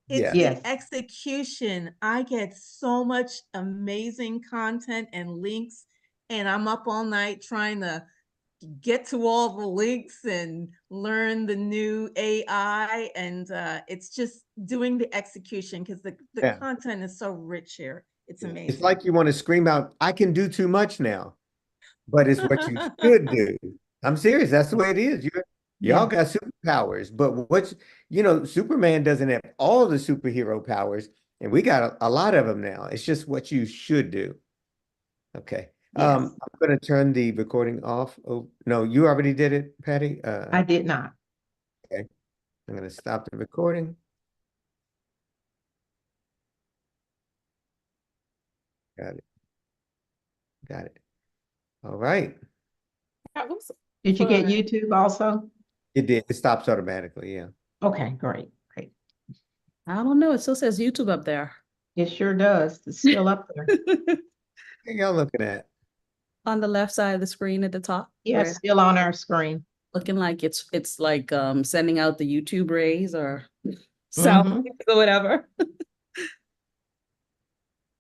yeah. It's the Yes. execution. I get so much amazing content and links, and I'm up all night trying to get to all the links and learn the new AI. And it's just doing the execution because the Yeah. content is so rich here. It's amazing. It's like you want to scream out, I can do too much now, but it's what you should do. I'm serious. That's the way it is. Y'all got superpowers, but Superman doesn't have all the superhero powers, and we got a lot of them now. It's just what you should do. Okay. Yes. I'm going to turn the recording off. Oh, no, you already did it, Patty? I did not. Okay. I'm going to stop the recording. Got it. Got it. All right. Did you get YouTube also? It did. It stops automatically. Yeah. Okay, great, great. I don't know. It still says YouTube up there. It sure does. It's still up there. What are y'all looking at? On the left side of the screen at the top. Yeah, where- still on our screen. looking like it's like sending out the YouTube rays or sound Mhm. waves or whatever.